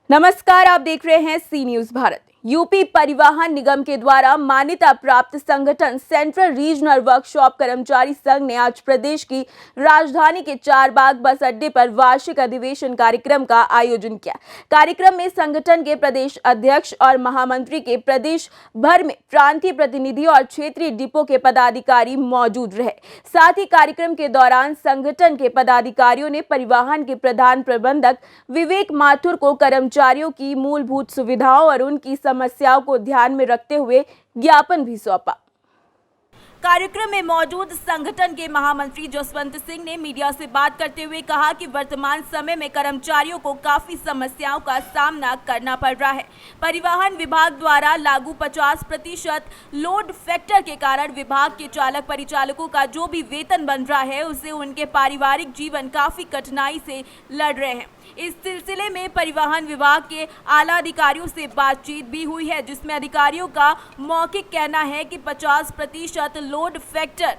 नमस्कार, आप देख रहे हैं सी न्यूज भारत। यूपी परिवहन निगम के द्वारा मान्यता प्राप्त संगठन सेंट्रल रीजनल वर्कशॉप कर्मचारी संघ ने आज प्रदेश की राजधानी के चारबाग बस अड्डे पर वार्षिक अधिवेशन कार्यक्रम का आयोजन किया। कार्यक्रम में संगठन के प्रदेश अध्यक्ष और महामंत्री के प्रदेश भर में प्रांतीय प्रतिनिधि और क्षेत्रीय डिपो के पदाधिकारी मौजूद रहे। साथ ही कार्यक्रम के दौरान संगठन के पदाधिकारियों ने परिवहन के प्रधान प्रबंधक विवेक माथुर को कर्मचारियों की मूलभूत सुविधाओं और उनकी समस्याओं को ध्यान में रखते हुए ज्ञापन भी सौंपा। कार्यक्रम में मौजूद संगठन के महामंत्री जसवंत सिंह ने मीडिया से बात करते हुए कहा कि वर्तमान समय में कर्मचारियों को काफी समस्याओं का सामना करना पड़ रहा है। परिवहन विभाग द्वारा लागू 50% लोड फैक्टर के कारण विभाग के चालक परिचालकों का जो भी वेतन बन रहा है उससे उनके पारिवारिक जीवन काफी कठिनाई से लड़ रहे हैं। इस सिलसिले में परिवहन विभाग के आला अधिकारियों से बातचीत भी हुई है, जिसमें अधिकारियों का मौखिक कहना है कि 50% लोड फैक्टर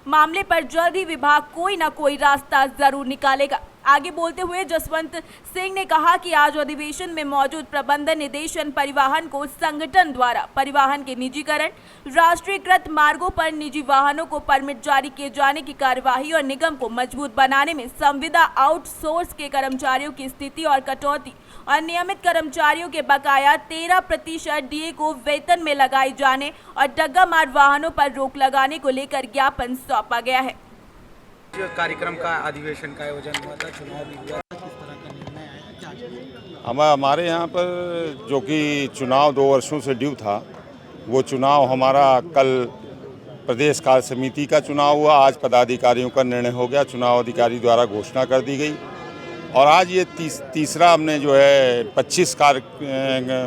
मामले पर जल्द ही विभाग कोई ना कोई रास्ता जरूर निकालेगा। आगे बोलते हुए जसवंत सिंह ने कहा कि आज अधिवेशन में मौजूद प्रबंधन निदेशन परिवहन को संगठन द्वारा परिवहन के निजीकरण, राष्ट्रीयकृत मार्गों पर निजी वाहनों को परमिट जारी किए जाने की कार्यवाही और निगम को मजबूत बनाने में संविदा आउटसोर्स के कर्मचारियों की स्थिति और कटौती और नियमित कर्मचारियों के बकाया 13% डीए को वेतन में लगाए जाने और डग्गा मार वाहनों पर रोक लगाने को लेकर ज्ञापन सौंपा गया है। कार्यक्रम का अधिवेशन का आयोजन हुआ था, चुनाव भी हुआ, किस तरह का निर्णय आया, क्या हमारे यहाँ पर जो कि चुनाव 2 वर्षों से ड्यू था, वो चुनाव हमारा कल प्रदेश कार्य समिति का चुनाव हुआ। आज पदाधिकारियों का निर्णय हो गया, चुनाव अधिकारी द्वारा घोषणा कर दी गई और आज ये तीसरा हमने जो है 25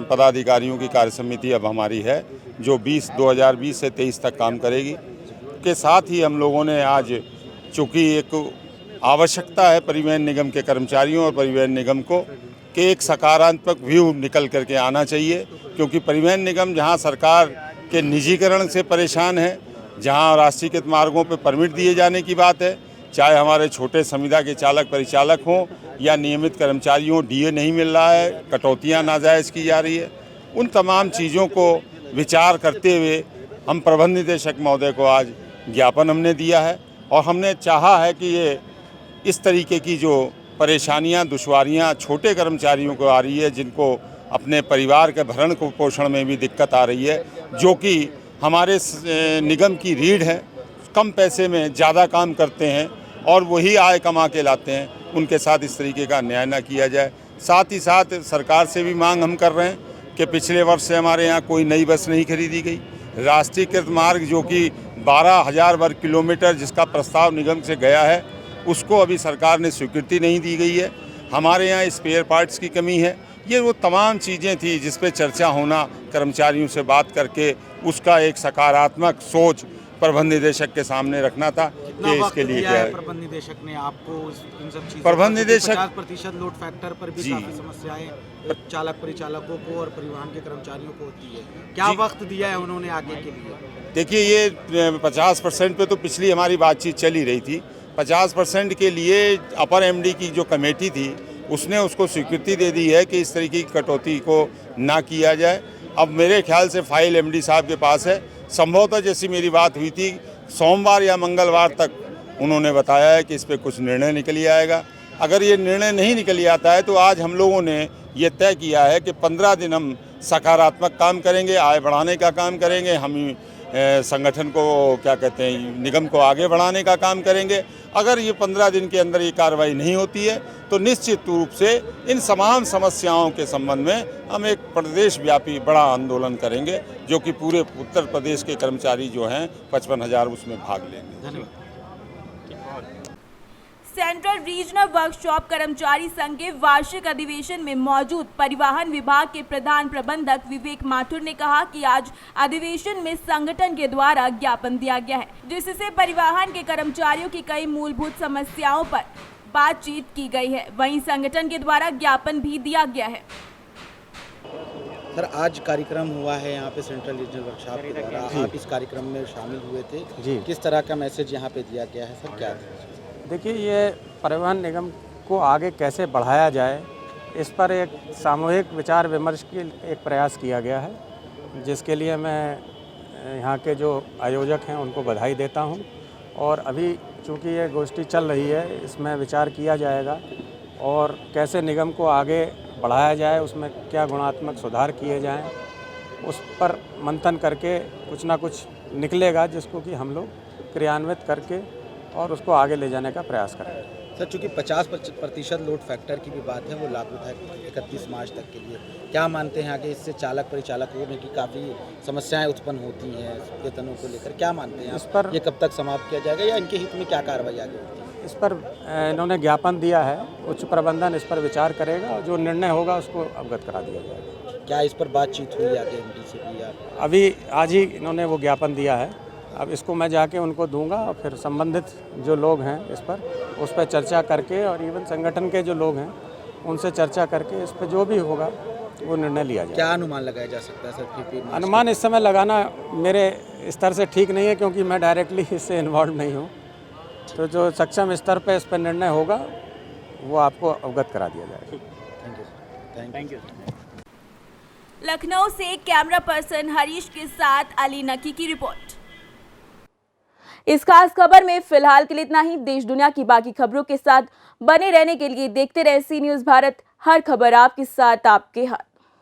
पदाधिकारियों की कार्य समिति अब हमारी है, जो 2020 से 23 तक काम करेगी। के साथ ही हम लोगों ने आज चूँकि एक आवश्यकता है परिवहन निगम के कर्मचारियों और परिवहन निगम को कि एक सकारात्मक व्यू निकल करके आना चाहिए, क्योंकि परिवहन निगम जहां सरकार के निजीकरण से परेशान है, जहां राष्ट्रीयकृत मार्गों पर परमिट दिए जाने की बात है, चाहे हमारे छोटे संविदा के चालक परिचालक हों या नियमित कर्मचारियों, डीए नहीं मिल रहा है, कटौतियाँ नाजायज़ की जा रही है, उन तमाम चीज़ों को विचार करते हुए हम प्रबंध निदेशक महोदय को आज ज्ञापन हमने दिया है और हमने चाहा है कि ये इस तरीके की जो परेशानियां, दुश्वारियां छोटे कर्मचारियों को आ रही है, जिनको अपने परिवार के भरण को पोषण में भी दिक्कत आ रही है, जो कि हमारे निगम की रीढ़ है, कम पैसे में ज़्यादा काम करते हैं और वही आय कमा के लाते हैं, उनके साथ इस तरीके का अन्याय ना किया जाए। साथ ही साथ सरकार से भी मांग हम कर रहे हैं कि पिछले वर्ष से हमारे यहाँ कोई नई बस नहीं खरीदी गई। राष्ट्रीयकृत मार्ग जो कि 12,000 वर्ग किलोमीटर जिसका प्रस्ताव निगम से गया है, उसको अभी सरकार ने स्वीकृति नहीं दी गई है। हमारे यहाँ स्पेयर पार्ट्स की कमी है। ये वो तमाम चीज़ें थी जिस पे चर्चा होना, कर्मचारियों से बात करके उसका एक सकारात्मक सोच प्रबंध निदेशक के सामने रखना था कि इसके लिए क्या है। प्रबंध निदेशक ने आपको इन सब चीज़ों, प्रबंध निदेशक 50% लोड फैक्टर पर भी काफ़ी समस्याएं चालक परिचालकों को और परिवहन के कर्मचारियों को होती है, क्या वक्त दिया है उन्होंने आगे के लिए? देखिए, ये 50% पे तो पिछली हमारी बातचीत चल ही रही थी। 50% के लिए अपर एमडी की जो कमेटी थी उसने उसको स्वीकृति दे दी है कि इस तरीके की कटौती को ना किया जाए। अब मेरे ख्याल से फाइल एमडी साहब के पास है। संभवतः जैसी मेरी बात हुई थी, सोमवार या मंगलवार तक उन्होंने बताया है कि इस पर कुछ निर्णय निकल ही आएगा। अगर ये निर्णय नहीं निकल आता है तो आज हम लोगों ने ये तय किया है कि 15 दिन हम सकारात्मक काम करेंगे, आय बढ़ाने का काम करेंगे, हम संगठन को क्या कहते हैं, निगम को आगे बढ़ाने का काम करेंगे। अगर ये 15 दिन के अंदर ये कार्रवाई नहीं होती है तो निश्चित रूप से इन तमाम समस्याओं के संबंध में हम एक प्रदेश व्यापी बड़ा आंदोलन करेंगे, जो कि पूरे उत्तर प्रदेश के कर्मचारी जो हैं 55,000 उसमें भाग लेंगे। धन्यवाद। सेंट्रल रीजनल वर्कशॉप कर्मचारी संघ के वार्षिक अधिवेशन में मौजूद परिवहन विभाग के प्रधान प्रबंधक विवेक माथुर ने कहा कि आज अधिवेशन में संगठन के द्वारा ज्ञापन दिया गया है, जिससे परिवहन के कर्मचारियों की कई मूलभूत समस्याओं पर बातचीत की गई है। वहीं संगठन के द्वारा ज्ञापन भी दिया गया है। सर, आज कार्यक्रम हुआ है यहाँ पे सेंट्रल रीजनल वर्कशॉप के द्वारा, आप इस कार्यक्रम में शामिल हुए थे जी, किस तरह का मैसेज यहाँ पे दिया गया है सर? क्या देखिए, ये परिवहन निगम को आगे कैसे बढ़ाया जाए, इस पर एक सामूहिक विचार विमर्श के एक प्रयास किया गया है, जिसके लिए मैं यहाँ के जो आयोजक हैं उनको बधाई देता हूँ। और अभी चूँकि ये गोष्ठी चल रही है, इसमें विचार किया जाएगा और कैसे निगम को आगे बढ़ाया जाए, उसमें क्या गुणात्मक सुधार किए जाएं, उस पर मंथन करके कुछ ना कुछ निकलेगा, जिसको कि हम लोग क्रियान्वित करके और उसको आगे ले जाने का प्रयास करेंगे। सर, चूँकि 50% लोड फैक्टर की भी बात है, वो लागू था 31 मार्च तक के लिए, क्या मानते हैं आगे इससे चालक परिचालकों में की काफ़ी समस्याएं उत्पन्न होती हैं वेतनों को लेकर, क्या मानते हैं इस पर ये कब तक समाप्त किया जाएगा या इनके हित में क्या कार्रवाई आगे होती है? इस पर इन्होंने ज्ञापन दिया है, उच्च प्रबंधन इस पर विचार करेगा और जो निर्णय होगा उसको अवगत करा दिया जाएगा। क्या इस पर बातचीत हुई आगे एमडी से भी या? अभी आज ही इन्होंने वो ज्ञापन दिया है, अब इसको मैं जाके उनको दूंगा और फिर संबंधित जो लोग हैं उस पर चर्चा करके और इवन संगठन के जो लोग हैं उनसे चर्चा करके इस पर जो भी होगा वो निर्णय लिया जाए। क्या अनुमान लगाया जा सकता है सर? फिर अनुमान इस समय लगाना मेरे स्तर से ठीक नहीं है, क्योंकि मैं डायरेक्टली इससे इन्वॉल्व नहीं हूँ। तो जो सक्षम स्तर पर इस पर निर्णय होगा वो आपको अवगत करा दिया जाएगा। Thank you. लखनऊ से कैमरा पर्सन हरीश के साथ अली नकी की रिपोर्ट। इस खास खबर में फिलहाल के लिए इतना ही। देश दुनिया की बाकी खबरों के साथ बने रहने के लिए देखते रहे सी न्यूज़ भारत। हर खबर आपके साथ, आपके हाथ।